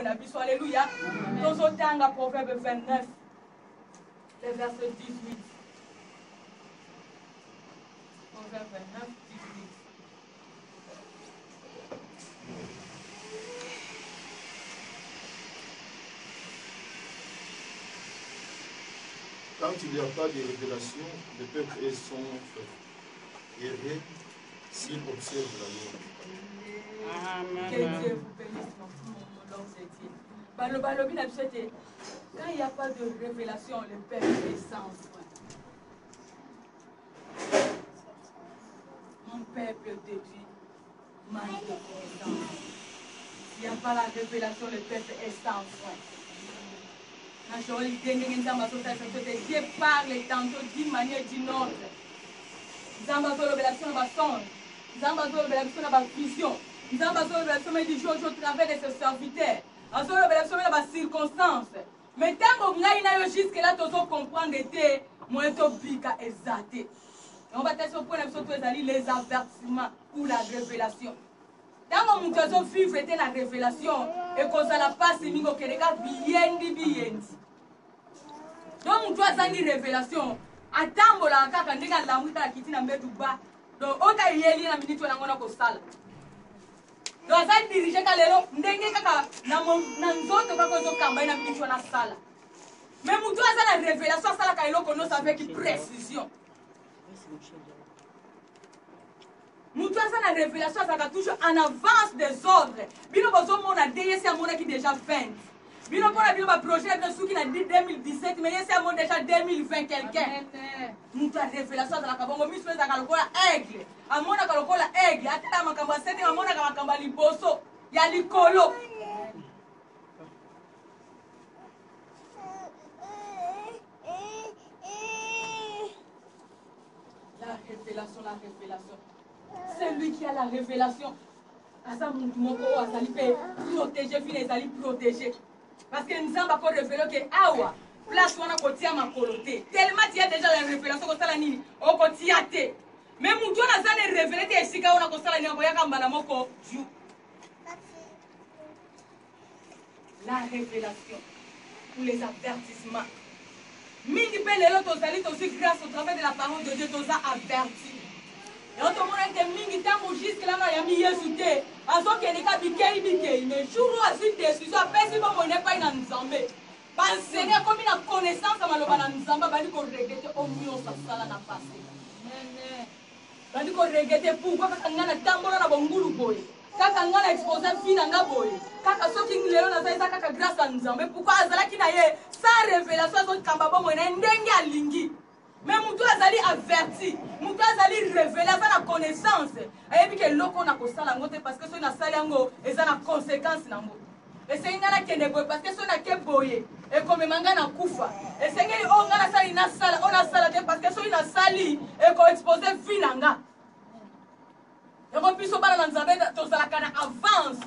na biso. Alléluia. Dans ce temps, Proverbe 29, le verset 18. Proverbe 29, 18. Quand il n'y a pas de révélation, le peuple est son et règne s'il observe la loi. Amen. Que Dieu vous bénisse, mon nom c'est Dieu. Quand il n'y a pas de révélation, le peuple est sans soin. Mon peuple détruit, manque de connaissance. S'il n'y a pas la révélation, le peuple est sans soin. Dieu parle tantôt d'une manière ou d'une autre. Zamba zo révélation na songe. Zamba zo révélation na vision. Zamba zo révélation du jour au travers de ses serviteurs. Zo révélation na circonstances. Mais tant que ngai na yo jusque là tozo comprendre te moi to bika exaté. On va tester au point de surtout les avertissements ou la révélation. Tant que nous devons vivre la révélation et qu'on a la passe mingo keleka biendi. Donc nous devons une révélation. Atambola kaka ndinga lamuita kitina mbetu ba. Donc ota yeli na minito na ngona ko sala. Donc ça dirige ka lelo ndenge kaka na nzoto kako zo kamba na minito na sala. Mais mutu aza la révélation sala ka eloko no avec précision. Mutu aza la révélation ça ka toujours en avance des ordres. Bino bozo mona DSC amona qui déjà 20. Bino pour la projet de ceux qui n'a dit 2017 mais c'est mon déjà 2020 quelqu'un. Nous ta révélation dans la kabongo mi souhaite ka lokola aigle. Amona ka lokola aigle atala makamba sete amona ka makamba liboso ya likolo. La révélation. C'est lui qui a la révélation. Asa muntu moko azali pe protéger fine ezali protéger. Parce que nous avons révélé que awa place wana kotia makoloté tellement il y a déjà la révélation ko sala nini o kotia te mais mutu na za ne révélé te esika wana ko sala nini ko yaka mbala moko ju la révélation pour les avertissements mingi pe lelo tozali aussi grâce au travers de la parole de Dieu toza averti. Et on te montre que mingi tango jusque là na yami Yesu te azo keleka bikei mais jour où azu décision apesi bo mone pa ina nzambe bansenya komi na connaissance maloba na nzamba bali ko regretter au mieux ça sala na passé bali ko regretter pourquoi kaka ngana tambola na bongulu boye kaka ngana exposer fina nga boye kaka soki lelo na za kaka grâce à nzambe pourquoi azala ki na ye sans révélation azo kamba bo mone ndenge alingi. Mais mutu azali averti, mutu azali révélé, ça la connaissance. Et puis que l'oko na kosala ngote parce que so na sali ngo eza na conséquence nango. Et c'est ngana kende boye parce que so na ke boye et comme manga na kufa. Et c'est ngeli o ngana sali na sala, on a sala te parce que so ina sali et ko exposer finanga. Et ko piso bala na nzambe to sala kana avance.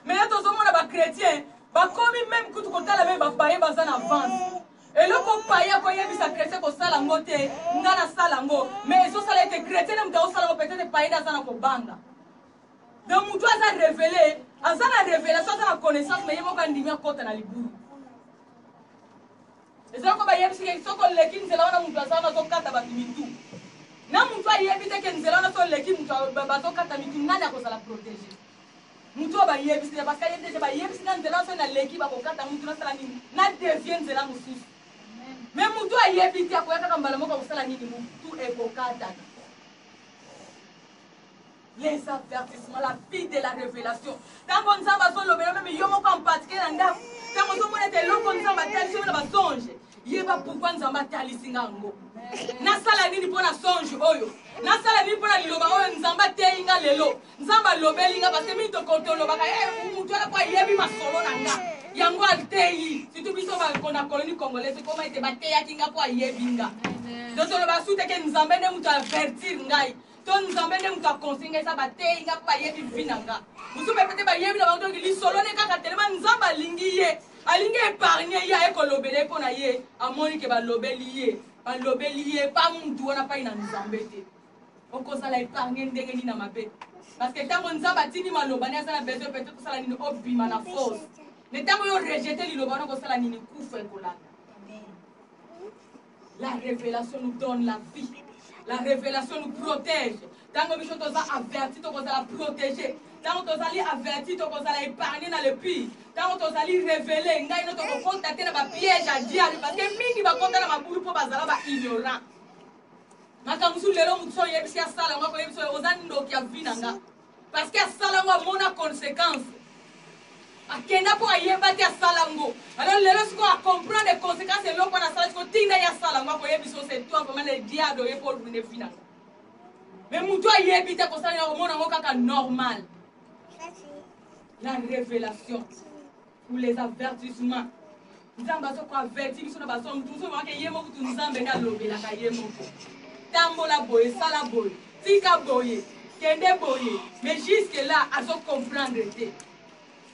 Mais là to zo mona ba chrétien, ba komi même kutu kotala même ba paye bazana avance. Et le compagnon ko yebi sa chrétien ko sala ngote ngana sala ngo mais so sala était chrétien même ta sala peut-être pas ida sana ko banga. Donc mutu aza révélé, aza na révélation aza na connaissance mais yemo ka ndimia kota na liburu. Et ça ko ba yebi si so ko leki nzela wana mutu aza na to kata ba mitu. Na mutu ayebi te ke nzela na to leki mutu ba to kata mitu nani akosala protéger. Mutu ba yebi si parce que yebi te ba yebi si na nzela so na leki ba ko kata mutu na sala nini na devient nzela mususu. Mais mutu ayebi te akoyaka kambala moko kosala nini mutu ekokata. Les avertissements, la vie de la révélation. Tant qu'on s'en va sur le bénéfice, mais yomo en particulier dans l'âme. Tant qu'on s'en va l'eau qu'on s'en va tali sur la songe. Yeba pourquoi nous en va tali singango. Na sala nini pour la songe oyo. Na sala nini pour la liloba oyo nous en va teinga lelo. Nous en va lobelinga parce que mi to kontolo baka mutu ala kwa yebi masolo nanga. Yango altei. Si tu biso ba kona colonie congolaise comment était bateya kinga kwa yebinga. Donc on va soutenir que nous en va mutu avertir ngai. Nous emmènons nous à conseiller ça bataille n'a pas yé vinanga. Vous savez peut-être pas yé vinanga donc il solo ne kaka tellement nous amba lingiye. Alingi épargner ya ekolobele pour na yé. Amoni ke ba lobeliye. Ba lobeliye pas muntu wana pa ina nzambete. Oko sala épargner ndenge ni na mabe. Parce que tant on nzamba tini maloba na sala besoin peut-être sala ni obima na force. Mais tant que vous rejetez l'ilobano, vous allez nini koufa ekolanda. La révélation nous donne la vie. La révélation nous protège. Tant que nous sommes avertis, nous sommes protégés. Tant que nous sommes avertis, nous sommes épargnés dans le pire. Tant que nous sommes révélés, nous sommes contactés dans le piège à diable. Parce que nous sommes contactés dans le boulot pour nous ignorants. Parce que ça a une conséquence. Akenda pour ayebati ya salango. Alors les gens qui comprendre les conséquences de l'eau qu'on a salé, qu'on tinda ya salango, qu'on yebi so c'est toi vraiment le diable et pour venir final. Mais muto ayebite ko salé na mona ngo kaka normal. La révélation ou les avertissements. Nzamba so ko averti biso na baso mutu so ke yemo kutu nzambe na lobe la ka yemo. Tambola boye sala boye. Tika boye, kende boye. Mais jusque là à so comprendre te.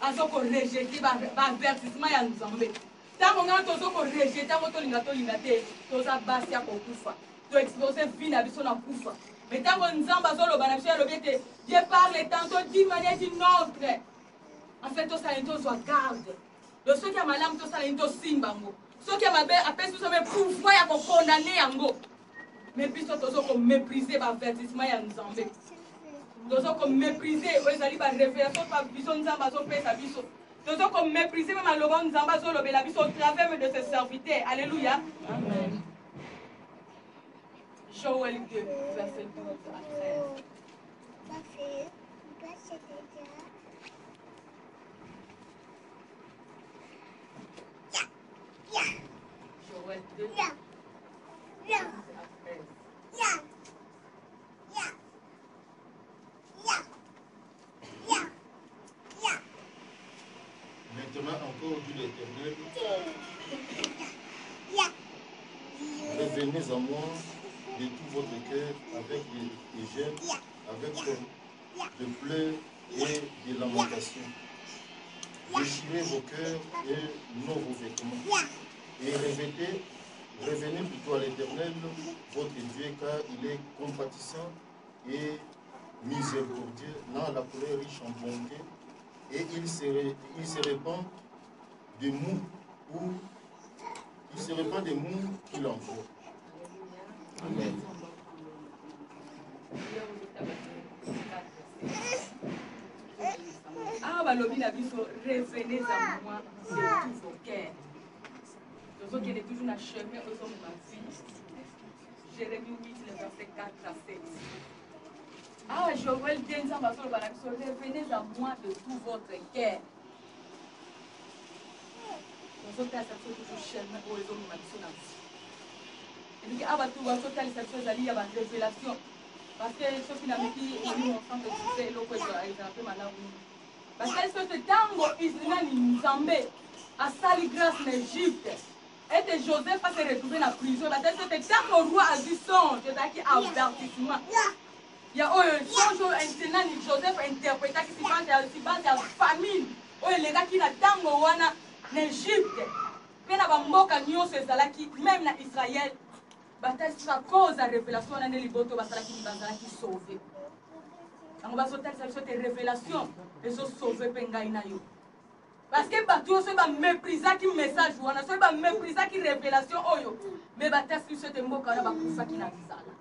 Azo ko rejeter ba avertissement ya nzambe. Tango nga tozo ko rejeter tango to linga te toza basi ya ko kufa. To exposer vie na biso na kufa. Mais tango nzamba zo loba na biso ya lobete, Dieu parle tantôt d'une manière d'une autre. En fait to sa into zo garde. Le ceux qui a malamu to sa into simbango. Ceux qui a mabe appelle so me pouvoir ya ko condamner yango. Mais biso tozo ko mépriser ba avertissement ya nzambe. Nous avons méprisé, nous avons révélation par vision, nous avons fait sa vision. Nous avons méprisé, même à l'oran, nous avons fait la vision au travers de ses serviteurs. Alléluia. Amen. Joël 2, verset 12 à 13. Joël 2, 12 à 13. Maintenant encore, dit l'Éternel, revenez à moi de tout votre cœur avec des gènes, avec de pleurs et de lamentations. Déchirez vos cœurs et non vos vêtements. Et revenez plutôt à l'Éternel, votre Dieu, car il est compatissant et miséricordieux, dans la colère riche en bonté, et il se répand des mous qu'il envoie. Amen. Ah, bah, l'objet la vie, revenez à moi de tous vos cœurs. Nous qui est toujours dans le chemin, nous sommes ma vie. Jérémie 8, le verset 4 à 7. Ah, Joël, revenez à moi de tout votre cœur. Nous sommes toujours chemin, nous sommes ma vie. Et puis, avant tout, nous sommes allés à la révélation. Parce que ceux qui n'ont pas dit, on sent que c'est l'eau qui a fait malade. Parce que ce tango Israël Nzambe a sali grâce en Égypte. Et Joseph a se retrouvé dans la prison. Parce que c'était tango roi a dit songe, c'est-à-dire avertissement. Il y a un songe maintenant Joseph interprété qui se base à famine. Les gars qui n'a tango wana en Égypte. Puis na bamboka nyonso ezalaki même na Israël. Bataille à cause de la révélation dans les liboto basalaki bazalaki sauvé. On va sauter cette révélation et se sauver pengai na yo. Parce que bato so ba mépriser qui message wana so ba mépriser qui révélation oyo. Mais bataille cette mboka na bakufa ki na zala.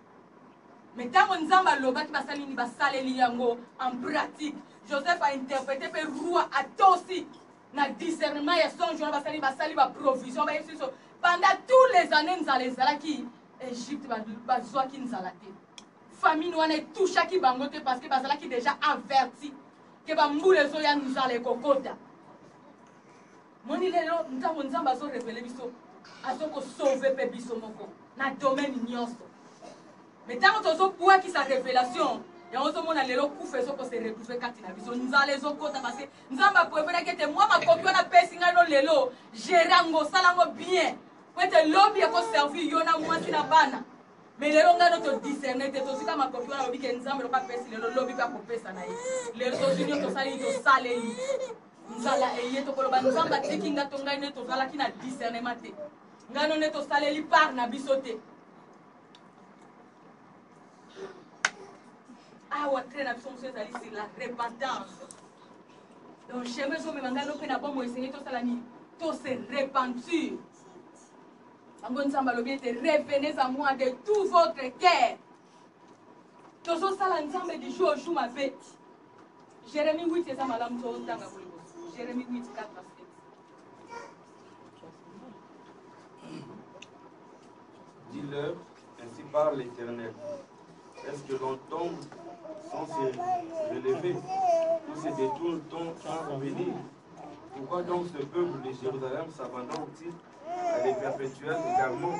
Mais tant on nzamba loba ki basali ni basaleli yango en pratique. Joseph a interprété pe roi a tosi na discernement ya son jour basali ba provision ba yesu pendant tous les années nzala zalaki Égypte bazwa ki nzala te. Famille wana toucha ki bangote parce que bazala ki déjà averti que ba mbule zo ya nzala kokota. Moni lelo ntango nzamba zo révéler biso azoko sauver pe biso moko na domaine nyonso. Mais tant que tozo pouwa ki sa révélation ya ozo mona lelo kufa zo ko se retrouver kati na biso nzala zo kota parce que nzamba pouvait que te moi ma kopi wana pesi ngano lelo gérango salango bien. Peut-être lobby ko servir yona mwasi na bana. Mais les longs nous discerner, tu aussi comme un copion, on dit que nous avons pas passé le lobby pas coupé ça naï. Les États-Unis ont salé, ils ont salé. Nous allons ayer tout le monde. Nous avons bâti qui n'a tonga ne tout ça qui n'a discernement. Nous avons ne tout salé li par na bisoté. Ah ouais, très na bisoté c'est la repentance. Donc, chez moi, je me demande si on a bon Seigneur, tout ça, tout se repentir. Revenez à moi de tout votre cœur. Tout ça, l'ensemble du jour au jour, ma bête. Jérémie 8, c'est ça, madame, Jérémie 8, 4 à 7. Dis-leur, ainsi parle l'Éternel. Est-ce que l'on tombe sans se relever ou se détourne-t-on sans revenir? Pourquoi donc ce peuple de Jérusalem s'abandonne-t-il à les perpétuels également?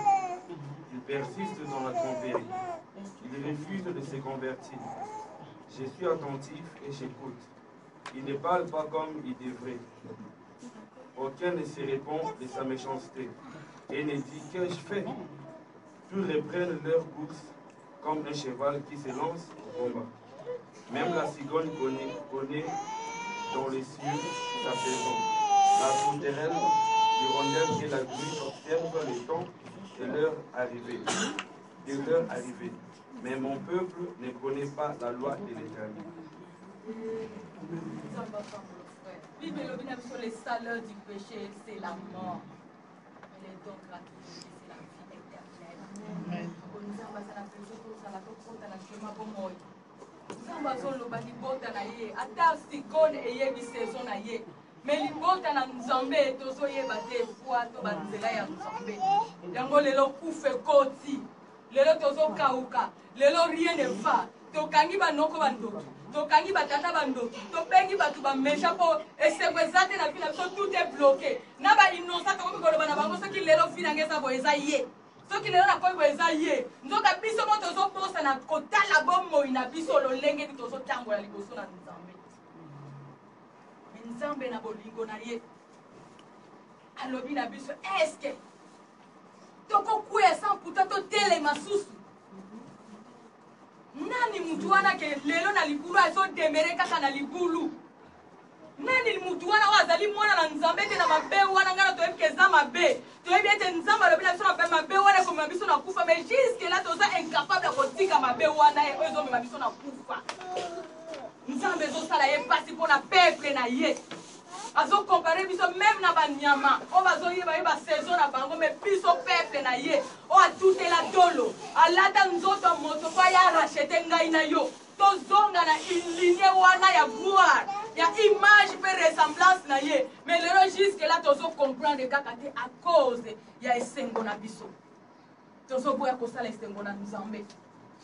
Il persiste dans la tromperie. Il refuse de se convertir. Je suis attentif et j'écoute. Il ne parle pas comme il devrait. Aucun ne se répond de sa méchanceté et ne dit qu'ai-je fait. Tous reprennent leur course comme un cheval qui se lance au combat. Même la cigogne connaît dans les cieux sa saison. La tourterelle, l'hirondelle et la grue observent le temps de leur arrivée. Mais mon peuple ne connaît pas la loi de l'Éternel. Les salaires du péché, c'est la mort. Mais les dons gratuits, c'est la vie éternelle. Mais libota na nzambe tozoyeba te fois to banzela ya nzambe yango lelo kufe koti lelo tozokauka lelo rien ne va tokangi banoko bandoki tokangi batata bandoki tobengi bato bamesha mpo eseko eza te na vi na biso tout est bloqué na bainnosa tokomi koloba na bango soki lelo vi nange eza boye eza ye soki lelo nakoyi boye eza ye nzoka biso mo tozoposa na kotala bomoi na biso lolenge ti tozotambola liboso na nzambe nzambe na bolingo na ye alobi na biso eske tokokwea sans puta totelema susu nani mutu wana ke lelo na libulu azodemere kaka na libulu nani mutu wana oyo azali mwana na nzambe te na mabe wana ngana toyebi ke eza mabe toyebi ete nzambe alobi na biso na mabe wana ekomema biso na kufa mais jusque là toza incapable ya kotika mabe wana oyo ezomema biso na kufa nzambe ezosala ye mpasi mpo na peuple na ye azokompare biso même na banyama oyo bazoyeba ye basaison na bango mais biso peuple na ye oyo atutela tolo alata nzoto ya moto mpo aya arachete ngai na yo tozonga na linie wana ya gloire ya image mpe ressemblance na ye mais lelo jusque là tozocomprendre kaka te à cause ya esengo na biso tozoboya kosala esengo na nzambe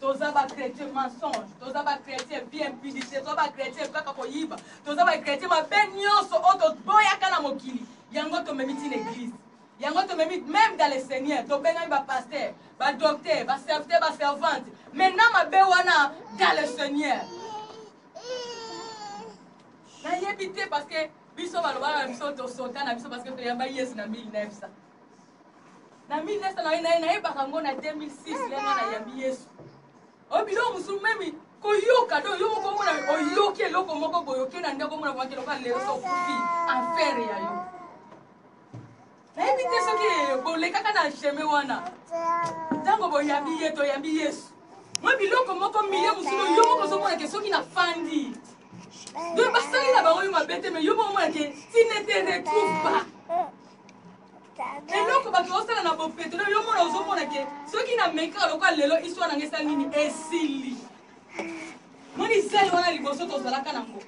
toza bakretien mensonge toza bakretien bien impudicité toza bakretien kaka koyiba toza bakretien mabe nyonso oyo toboyaka na mokili yango tomemi ti na église yango tomemi même dans le seigneur tobengami bapaster badocteur baserviteur baservante maintenant mabe wana dans le seigneur nayebi te parce que biso balobaka na biso tosota na biso parce que toyamba yesu na 1900 na 1900 nayebaka ngo na 2006 lenga nayambi yesu obilo musu memi koyoka do yo moko mona oyoki eloko moko boyoki na ndeko mona kwaki loka lelo so kufi affaire ya yo nayebi te soki bolekaka na cheme wana ntango boyambi ye toyambi yesu mwa biloko moko milie mosusu yo moko ozomona ke soki na fandi do basali na bango yo mabe te mais yo moko mona ke tu ne te retrouve pas eloko bato osala na bopetolo yo mona ozomona ke soki na mekaka lokola lelo histoire nange esali nini esili moni esali wana liboso tozalaka nango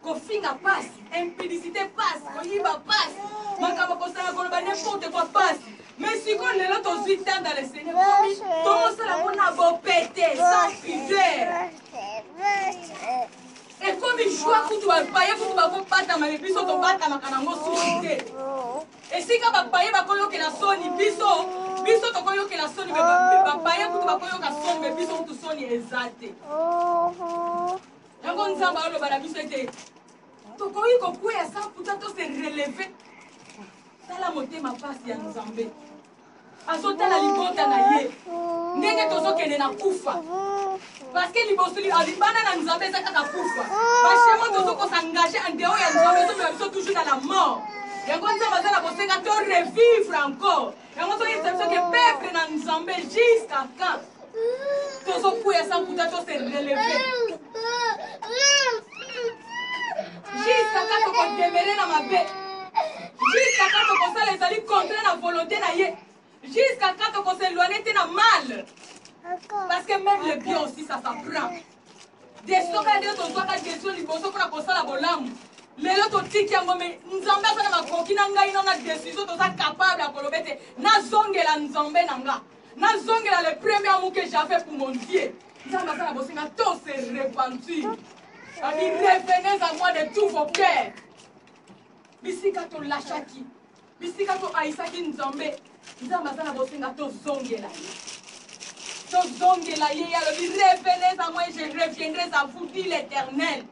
kofinga pasi impudicité pasi koyiba pasi makambo kosala koloba n'importe quoi pasi mais sikoyo lelo tozwi temps dans le seigneur komi tozosala ngo na bopete sans pudeur ekomi joie kutu bapaye kutu bakopatama me biso tobatamaka nango susi te esika bapaye bakoyokela soni biso tokoyokela soni bapaye kutu bakoyoka soni me biso kutu soni eza te yango nzambe aloba na biso ete tokoki kokwea sans puta tose releve tala motema pasi ya nzambe azotala libota na ye ndenge tozokende na kufa parce que liboso libanda na nzambe eza kaka kufa bashemo tozokosa engage en dehors ya nzambe ezomema biso toujours dans la mort yango nzambe aza na bosenga to revivre encore yango toyebisa biso ke peuple na nzambe jusqu'à quand tozokwea sans puta tose releve Jusqu'à quand tu vas demeurer dans ma baie. Jusqu'à quand tu vas les aller contre la volonté. Jusqu'à quand tu vas s'éloigner de mal. Parce que même le bien aussi, ça s'apprend. Des soins de ton soin, des soins du bosso pour la cosa la bolam. Les autres tickets, mais nous en avons ma coquine, on a des décisions, tout ça capable à colobete. Na zongela nzambe nanga. Na zongela le premier amour que j'ai fait pour mon Dieu. Nous avons fait la bosse, tout s'est répandu. Revenez à moi de tous vos cœurs. Bisika to lachaki. Bisika to aisaki nzambe. Nous avons fait la bosse, tout zongela. Revenez à moi et je reviendrai à vous, dit l'Éternel.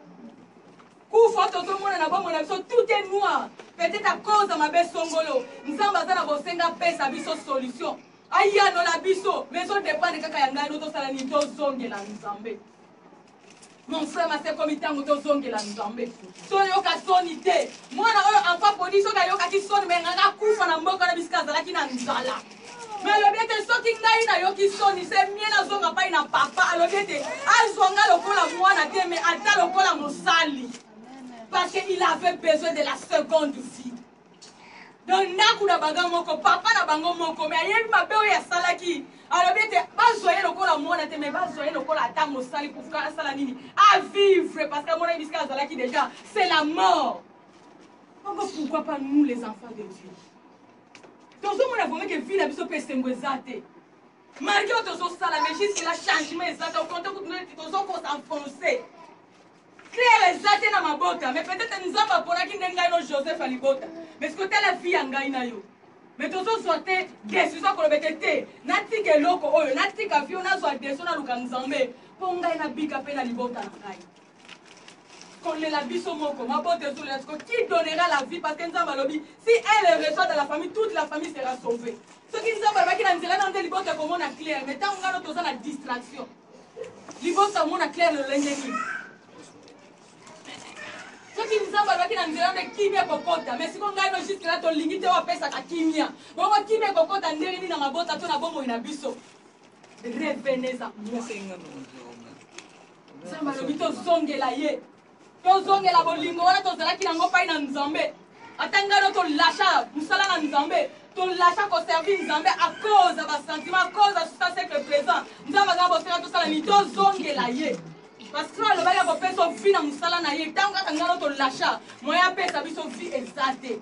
Tout est noir. Peut-être à cause de ma belle songolo. Nous avons besoin de une solution. Aya no la biso. Mais ça dépend de kakayanga no salani to zongela nzambe. Mon frère m'a fait comme il t'a to zongela nzambe. So yoka sonité. Moi na enfant podi so ka yoka ki son mais ngaka kufa na mboka na biska zala ki na nzala. Mais le bien que ce qui ngaï na yoki soni c'est mien na zonga pa ina papa le bien que azonga lokola mwana te mais ata lokola mosali parce qu'il avait besoin de la seconde vie. Donc naku na banga moko papa na bango moko mais ayebi mabe o ya salaki alors bien que bazoye lokola mwana te mais bazoye lokola ata mosali pour faire sala nini à vivre parce que mona biska zalaki déjà c'est la mort. Donc pourquoi pas nous les enfants de Dieu? Donc, on a vraiment que vie la vie peut s'envoyer. Malgré que tu as la magie, c'est le changement exact. Au contraire, tu as s'enfoncer. Claire exact dans ma botte. Mais peut-être que nous avons pour qui n'engagne Joseph à l'ibota. Mais ce que tu as la vie en gagne. Mais tu as sorti décision pour le BTT. Nati que loko oyo, nati que vie on a soit décision na lukanzambe. Pour ngagne na bika pe na libota na ngagne. Qu'on les la biso moko, ma botte sur les qui donnera la vie parce que nous avons lobby. Si elle reçoit dans la famille, toute la famille sera sauvée. Ce qui nous avons qui dans dans des libotes comme on a clair, mais tant on a notre la distraction. Libote on a clair le l'ennemi. Ce qui nous avons qui dans des kimia kokota, mais si on gagne juste là ton limite on appelle ça kimia. Bon on kimia kokota ndeni na mabota to na bombo ina biso. Revenez à moi. Ça m'a lobby to zongela ye. Tozonge la bolingo wana tozala ki nango pai na nzambe atanga no to lâcha musala na nzambe to lâcha ko servir nzambe à cause de ba sentiment à cause de ça c'est que présent nzamba ga bosera to sala ni tozonge la ye parce que le baya ko peso vie na musala na ye tanga tanga no to lâcha moya pesa biso vie exacte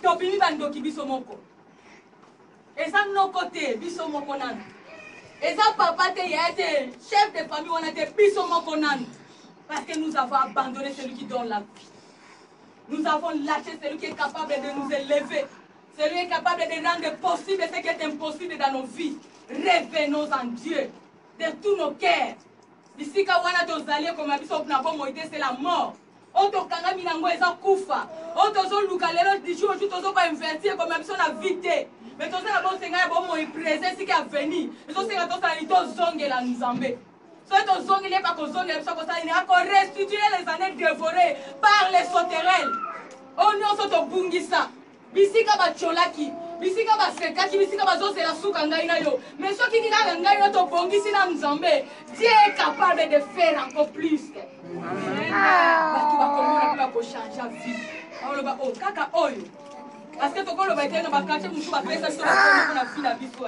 to bimi bandoki biso moko eza no côté biso moko nan eza papa te ya te chef de famille wana te biso moko nan. Parce que nous avons abandonné celui qui donne la vie. Nous avons lâché celui qui est capable de nous élever. Celui qui est capable de rendre possible ce qui est impossible dans nos vies. Revenons en Dieu de tous nos cœurs. Ici, quand on a tous alliés comme Abisso Moïse, c'est la mort. Oto kanga minango eza kufa. Oto zo lukalelo di jour tout zo pas invertir comme Abisso na vite. Mais tout ça la bonne senga bon moi présent ce qui a venu. Mais tout ça tout ça ni to zongela nzambe. Soit ton zong il n'est pas qu'on zong, il est à restituer les années dévorées par les sauterelles. Oh non, c'est ton bungisa. Bisika ba cholaki, bisika ba sekaki, bisika ba zo c'est la souka ngai na yo. Mais ce qui dit là ngai no to bungisi na nzambe, Dieu est capable de faire encore plus. Amen. Parce va comment on va changer la vie. On le va oh kaka oyo. Parce que toko le va être na ba kache musu ba pesa so ba na vie na biso.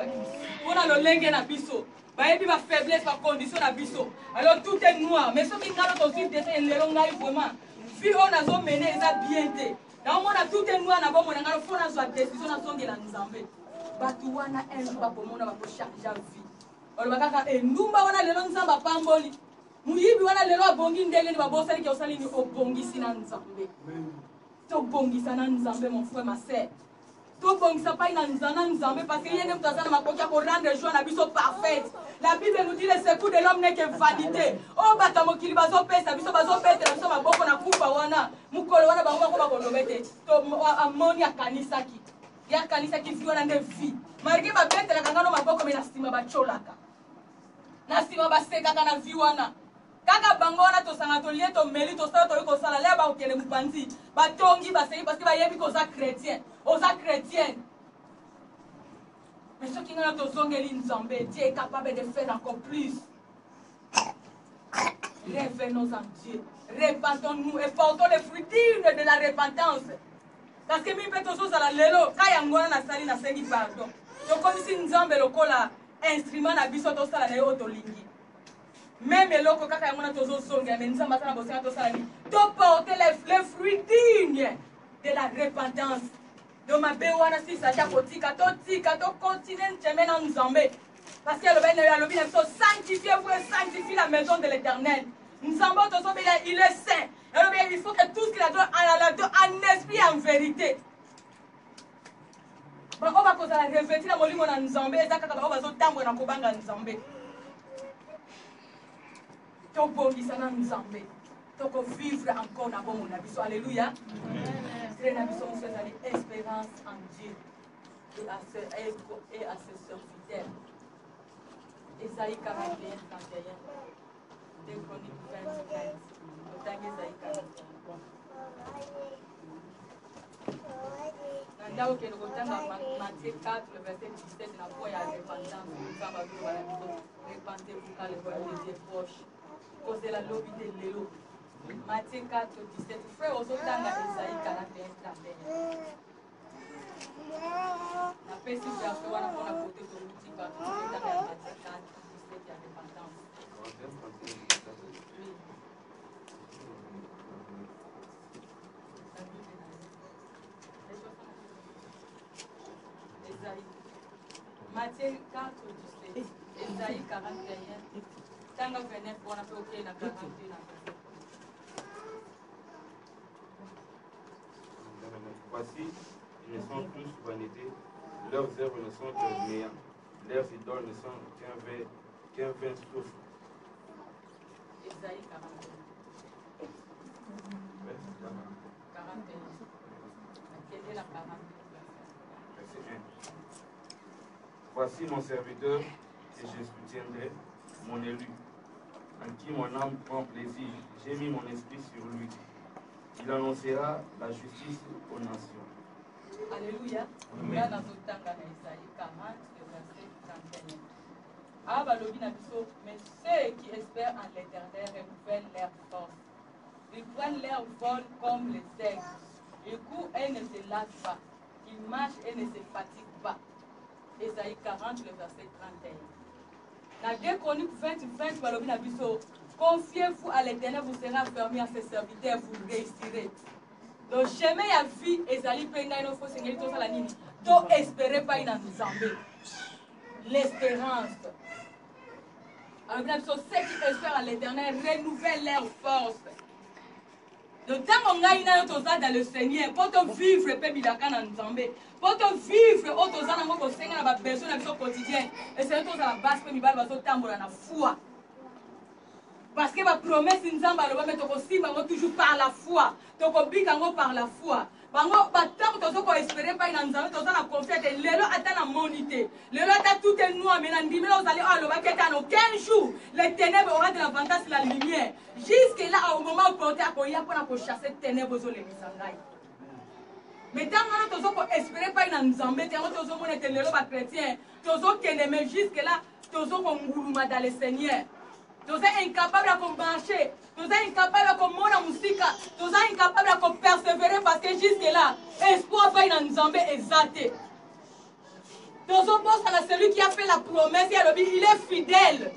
On a le lenge na biso. Et puis ma faiblesse, ma condition à biso. Alors tout est noir. Mais ce qui n'a aussi dessin les longs vraiment. Puis on a zo mené ça bien été. Dans mon a tout est noir na bon mon ngalo fona zo décision na songe la nzambe. Batu wana un jour ba komona ba ko changer vie. On ba kaka e ndumba wana lelo nzamba pamboli. Muyibi wana lelo abongi ndenge ni ba bosali ke osali ni obongisi na nzambe. To bongisa na nzambe mon frère ma sœur. Tout bon ça pas une nzambe parce qu'il y a une personne qui m'a pour rendre joie na biso parfaite. La Bible nous dit le secours de l'homme n'est que vanité. Oh batamo kili bazo pesa biso bazo pesa biso maboko na kufa wana mukolo wana bango ko bakolobete to amoni akanisa ki ya kanisa ki fiona nde vie malgré ba bete la kangano maboko me na sima ba cholaka na sima ba seka kana vie wana kaka bango wana to sanga to lieto meli to sa to ko sala le ba okele mupanzi ba tongi ba sei parce que ba yebi ko za chrétien oza chrétienne. Mais ceux qui n'ont pas de zongeli nzambe, Dieu est capable de faire encore plus. Revenons en Dieu. Repentons-nous et portons les fruits dignes de la repentance. Parce que mi peto so sala lelo kaya ngona na sali na sengi pardon. Donc comme si nzambe lokola instrument na biso to sala na yo to lingi. Même eloko kaka ngona to zo songa mais nzamba sala bosenga to sala ni. To porter les fruits dignes de la repentance. Donc ma bewana si sa kotika to continuer chemin na nzambe. Parce que le bien faut sanctifier, vous sanctifier la maison de l'Éternel. Nzambe to so il est saint. Il faut que tout ce qu'il a donné en esprit et en vérité. On va revêtir la molimo na nzambe, ezaka on va zotambo na kobanga nzambe. To bongisa na nzambe. To vivre encore na bon na biso. Alléluia. C'est na biso nous faisons espérance en Dieu et à ses serviteurs. Ésaïe 41, 31. Des Chroniques 20, 20. Nandao ke lokotanga Matthieu 4 le verset 17 na foi ya repentance nzamba bi wala repentez-vous car le royaume de Dieu est proche cause la lobby de lelo Matthieu 4 17 frère ozotanga Esaïe 41 31 na pesi verset wana pona côté to mutika ozotanga Matthieu 4 17 ya repentance. Matthieu 4, 17, Esaïe 41, Tanga 29, on a fait OK, la 41. Voici, ils ne sont tous vanité, leurs œuvres ne sont que néant, leurs idoles ne sont qu'un vain souffle. Esaïe 41. 41. Quelle est la 41? Verset 1. Voici mon serviteur, et je soutiendrai mon élu, en qui mon âme prend plaisir. J'ai mis mon esprit sur lui. Il annoncera la justice aux nations. Alléluia. Amen. Isaïe 40, verset 31. Mais ceux qui espèrent en l'Éternel renouvellent leur force. Ils prennent leur vol comme les aigles. Ils courent et ne se lassent pas. Ils marchent et ne se fatiguent pas. Esaïe 40, le verset 31. Dans 2 Chroniques 20, confiez-vous à l'Éternel, vous serez affermis à ses serviteurs, vous réussirez. Donc, jamais la vie, Esaïe Penga, il faut Seigneur, tout ça la nini. Donc, espérez pas une ensemble. L'espérance. Alors, ceux qui espèrent à l'Éternel renouvellent leur force. Donc, tant qu'on a dans le Seigneur, pour te vivre, pour te vivre, pour te Seigneur a besoin de son quotidien. Et c'est la base que nous avons la foi. Parce que ma promesse, nous avons toujours par la foi. Donc, on par la foi. Tant que espérer pas une ensemble, tu as confiance. Lélo attend la monité. Lélo attend tout est noir. Mais nous allons aller à 15 jours. Les ténèbres auront de l'avantage sur la lumière. Jusque là, au moment où porter à Koya pour chasser les ténèbres aux Misangai. Mais tant que tu espérer pas une ensemble, tu as été lélo chrétien. Tu as mais jusque là, tu as dans le Seigneur. Tu es incapable de marcher. Tu es incapable de monter la musique. Tu es incapable de persévérer parce que jusque-là, espoir va dans Nzambe exalté. Tu es celui qui a fait la promesse, il est fidèle.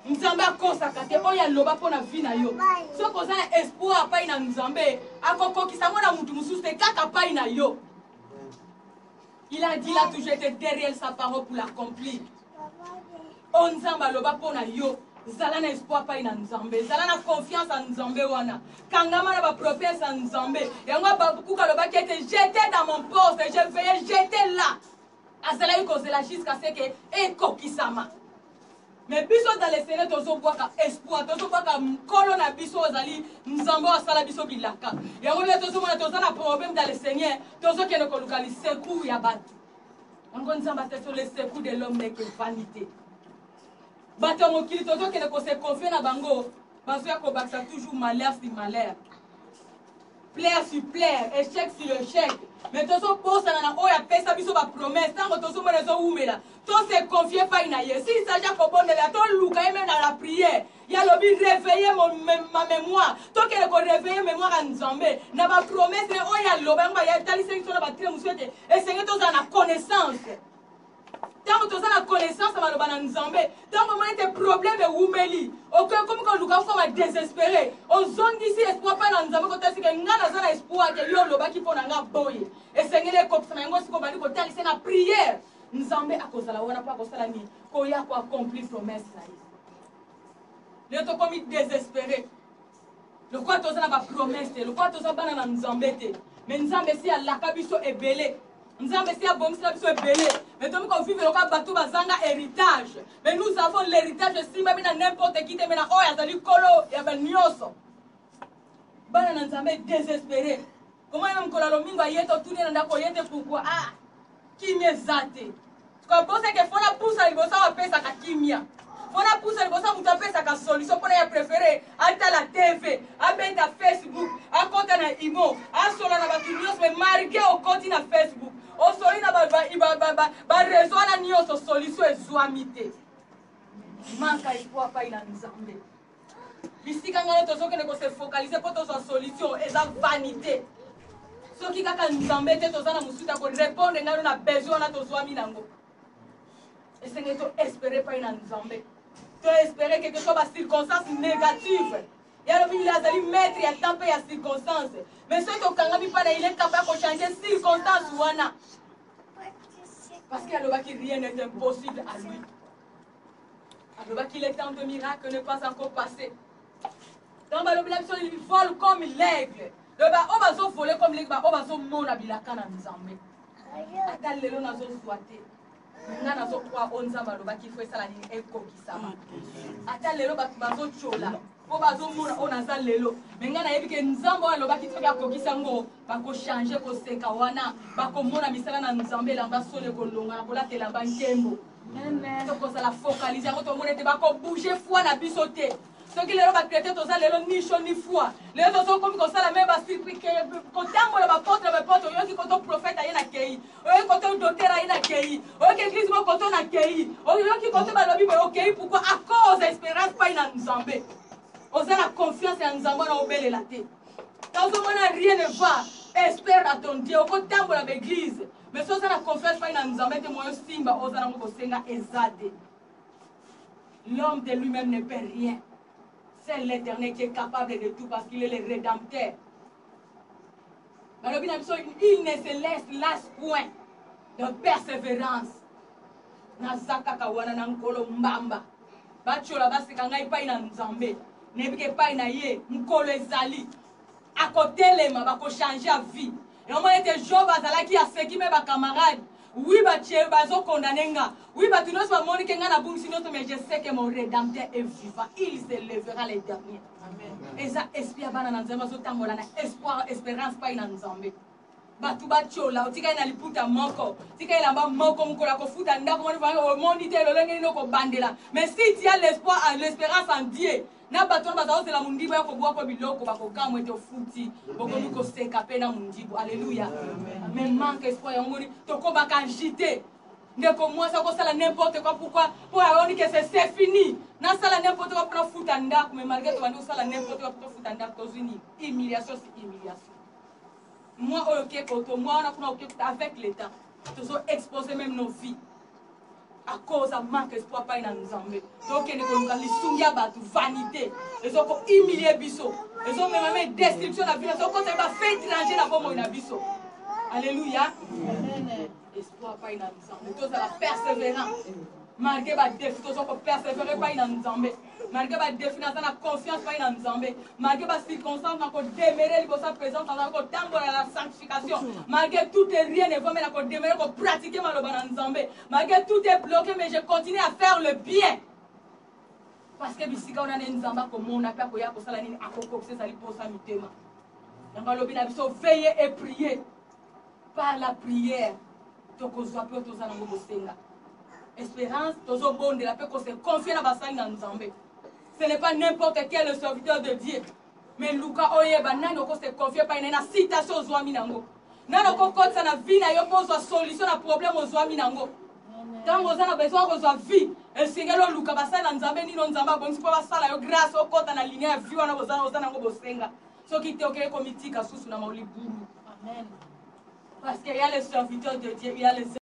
Nzambe a consacré, il y a l'oba pour la vie. Si tu as espoir pas dans Nzambe, il a dit là toujours été derrière sa parole pour l'accomplir. On Nzamba l'oba pour la yo. Zalana espoir pas in Nzambe, Zalana confiance en Nzambe wana. Kangama na ba prophétie en Nzambe. Yango ba beaucoup kaloba qui était jeté dans mon poste, je vais jeter là. Azala yuko zela jusqu'à ce que ekokisama. Mais biso dans les Seigneur tozo boaka espoir, tozo boaka mkolo na biso ozali Nzambe asala biso bilaka. Yango le tozo mona tozo na problème dans les Seigneur, tozo kene ko lukali secours ya batu. Yango Nzamba te sur le secours de l'homme n'est que vanité. Bato mokili toto kene ko se confier na bango bazoya ko baksa toujours malheur sur malheur, plaire sur plaire, échec sur échec. Mais toto posa na oya pesa biso ba promesse tango to so mona zo umela to se confier pas ina ye si ça ja ko bonela to luka même dans la prière ya lobi réveiller ma mémoire to que ko réveiller mémoire en Nzambe na ba promesse o ya loba ngba ya tali sengi to na ba tre muswete et sengi to za na connaissance tango to za na connaissance ba loba na Nzambe tango mona te problème umeli aucun comme ko luka ko ma désespéré ozongi si espoir pas na Nzambe ko tasika ngana za na espoir ke yo loba ki pona nga boye et sengi le ko sana ngo siko bali ko tali na prière Nzambe akozala wana pa kosala ni ko ya ko accomplir promesse na ye le to comme désespéré le quoi to za na ba promesse le quoi to za bana na Nzambe te mais Nzambe si alaka biso ebele Nzambe si abongisa biso ebele mais to ko vivre le quoi bato bazanga héritage mais nous avons l'héritage si même na n'importe qui te mena oya zali kolo ya ba nyoso bana na Nzambe désespéré comment même ko la lomingo yeto tourner na ndako yete pourquoi ah kimia zate kwa bosa ke fona pousa libosa wa pesa ka kimia fona pousa libosa mutu pesa ka solution pour ya préféré ata la TV abeta Facebook akota na imo asola na bakinios mais marqué au compte na Facebook o soli na ba réseau na nyoso solution ezwamite manka espoir pa ila Nzambe bisika ngalo tozoke ne ko se focaliser pour to solution eza vanité soki kaka Nzambe te tozana musuta ko répondre ngalo na besoin na tozwami nango esenge to espérer pas ina Nzambe to espérer quelque chose ba circonstance négative ya lo bini azali maître ya temps ya circonstance mais soki to kanga mi pana il est capable de changer circonstance wana parce qu'il a que rien n'est impossible à lui alors qu'il est temps de miracle n'est pas encore passé dans ba l'obligation il vole comme l'aigle le ba o bazo voler comme l'aigle ba o bazo mona bilaka na Nzambe ata lelo nazo swate nga nazo kwa onza maloba ki fo esala ni ekokisama ata lelo bazo chola po bazo mona onaza lelo mais nga na yebi ke Nzambe aloba ki toka kokisa ngo bako changer ko seka wana bako mona misala na Nzambe lamba sole ko longa ko latela bankembo to ko sala focaliser ko to mona te bako bouger foi na biso te ce qui lelo ba traiter to za lelo ni chaud ni foi lelo to so comme ko sala même ba surpris que ko tambo ba porte yo ki ko to prophète ayena kei o ko to docteur ayena kei o ke église mo ko to na kei o yo ki ko to ba lobi ba OK pourquoi à cause espérance pas ina Nzambe oza la confiance en Nzambe na obelela te quand on n'a rien ne va espère à ton Dieu ko tambo la église mais so ça la confiance pas ina Nzambe te moyo simba oza na ko senga ezade l'homme de lui-même ne peut rien. C'est l'Éternel qui est capable de tout parce qu'il est le Rédempteur. Il ne se lasse point de persévérance. Nazaka kawana nankolo mbamba. Bachola basika ngai pa ina Nzambe. Nebike pa ina ye mkolo ezali. À côté les ma bako changer à vie. Et on m'a été Job azalaki a seki me ba camarade. Oui, bazo condamné nga. Oui, tu n'oses pas monique nga na bungi sinon mais je sais que mon Rédempteur est vivant. Il se lèvera les derniers. Amen. Et ça espia bana na Nzambe zo tambola na espoir espérance pa ina Nzambe. Batu bachola otika ina liputa moko. Tika ila mba moko mukola ko futa ndako moni vanga o mondi te lo lenge no ko bandela. Mais si tu as l'espoir l'espérance en Dieu, na bato na bazo la mundibu ya ko bwa ko biloko bako kamwe te futi. Boko nuko seka pe na mundibu. Alléluia. Mais manque espoir ya ngoni to ko baka agiter. Ndeko moi ça ko sala n'importe quoi pourquoi pour avoir dit que c'est fini. Na sala n'importe quoi pour futa ndako mais malgré tout on sala n'importe quoi pour futa ndako aux unis. Humiliation c'est humiliation. Moi OK koto moi on a OK avec l'état. Tous exposer même nos vies. À cause de manque espoir pas ina Nzambe. Donc ne ko ngali sungia batu vanité. Ils ont humilié biso. Ils ont même destruction la vie. Ils ont commencé à faire étranger la bombe ina biso. Alléluia. Amen. Espoir pas ina Nzambe. Tous la persévérance. Malgré ba défi, tous on persévérer pas ina Nzambe. Malgré ba défi na la confiance pas ina Nzambe. Malgré ba circonstance na ko demeurer libosa présence na ko tambola la sanctification. Malgré tout et rien ne va mais na ko demeurer ko pratiquer maloba na Nzambe. Malgré tout est bloqué mais je continue à faire le bien. Parce que bisika on a Nzamba comme on a pas ko ya ko sala nini akoko c'est ça li posa mitema. Namba lobi na biso veiller et prier. Par la prière. Donc on soit peu tous na ngo senga. Espérance, toujours bon de la paix qu'on se confie dans bassin dans Nzambe. Ce n'est pas n'importe quel serviteur de Dieu. Mais Luka Oye Banano qu'on se confie pas une citation aux Ouaminango. nano kokotisa na vie na yo mpo ozwa solution na problème ozwami nango ntango oza na besoin kozwa vie esengeli oluka basali na nzambe nino nzambe abongisi mpo basala yo grâce okota na linie ya vie wana oza nango bosenga soki te okei komitika susu na maolibulu parce qu'il y a les serviteurs de Dieu, il y a les